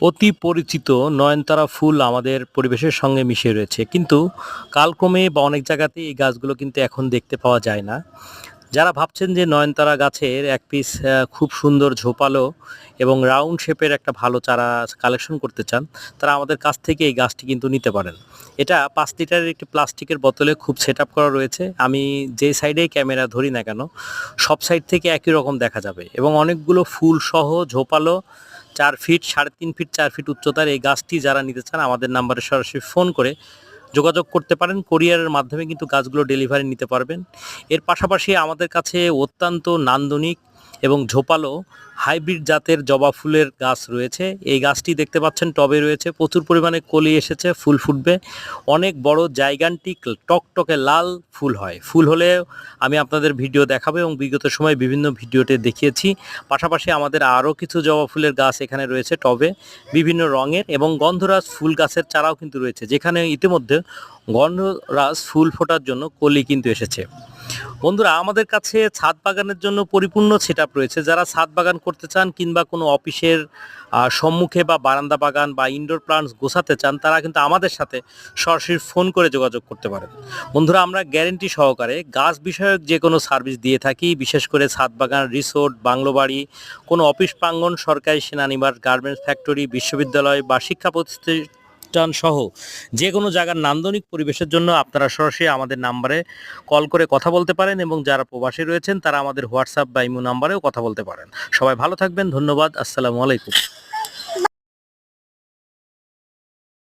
অতি পরিচিত নয়নতারা ফুল আমাদের পরিবেশের সঙ্গে মিশে রয়েছে, কিন্তু কালক্রমে বা অনেক জায়গাতেই এই গাছগুলো কিন্তু এখন দেখতে পাওয়া যায় না। যারা ভাবছেন যে নয়নতারা গাছের এক পিস খুব সুন্দর ঝোপালো এবং রাউন্ড শেপের একটা ভালো চারা কালেকশন করতে চান, তারা আমাদের কাছ থেকে এই গাছটি কিন্তু নিতে পারেন। এটা 5 লিটারের একটি প্লাস্টিকের বোতলে খুব সেট আপ করা রয়েছে। আমি যে সাইডেই ক্যামেরা ধরি না কেন, সব সাইড থেকে একই রকম দেখা যাবে এবং অনেকগুলো ফুল সহ ঝোপালো 4 ফিট, 3.5 ফিট, 4 ফিট উচ্চতার এই গাছটি যারা নিতে চান আমাদের নাম্বারে সরাসরি ফোন করে যোগাযোগ করতে পারেন। কোরিয়ারের মাধ্যমে কিন্তু গাছগুলো ডেলিভারি নিতে পারবেন। এর পাশাপাশি আমাদের কাছে অত্যন্ত নান্দনিক এবং ঝোপালো হাইব্রিড জাতের জবা ফুলের গাছ রয়েছে। এই গাছটি দেখতে পাচ্ছেন টবে রয়েছে, প্রচুর পরিমাণে কলি এসেছে, ফুল ফুটবে। অনেক বড় জাইগান্টিক টকটকে লাল ফুল হয়। ফুল হলে আমি আপনাদের ভিডিও দেখাবো এবং বিগত সময় বিভিন্ন ভিডিওতে দেখিয়েছি। পাশাপাশি আমাদের আরও কিছু জবা ফুলের গাছ এখানে রয়েছে টবে, বিভিন্ন রঙের, এবং গন্ধরাজ ফুল গাছের চারাও কিন্তু রয়েছে, যেখানে ইতিমধ্যে গন্ধরাজ ফুল ফোটার জন্য কলি কিন্তু এসেছে। বন্ধুরা, আমাদের কাছে ছাদ বাগানের জন্য পরিপূর্ণ সেটআপ রয়েছে। যারা ছাদ বাগান করতে চান কিংবা কোনো অফিসের সম্মুখে বা বারান্দা বাগান বা ইনডোর প্লান্টস গোছাতে চান, তারা কিন্তু আমাদের সাথে সরাসরি ফোন করে যোগাযোগ করতে পারেন। বন্ধুরা, আমরা গ্যারেন্টি সহকারে গাছ বিষয়ক যে কোনো সার্ভিস দিয়ে থাকি, বিশেষ করে ছাদ বাগান, রিসোর্ট, বাংলো বাড়ি, কোনো অফিস প্রাঙ্গণ, সরকারি সেনানিবাস, গার্মেন্টস ফ্যাক্টরি, বিশ্ববিদ্যালয় বা শিক্ষা প্রতিষ্ঠান সহ যে কোনো জায়গার নান্দনিক পরিবেশের জন্য আপনারা সরাসরি আমাদের নাম্বারে কল করে কথা বলতে পারেন, এবং যারা প্রবাসী রয়েছেন তারা আমাদের হোয়াটসঅ্যাপ বা ইমো নাম্বারেও কথা বলতে পারেন। সবাই ভালো থাকবেন, ধন্যবাদ, আসসালামু আলাইকুম।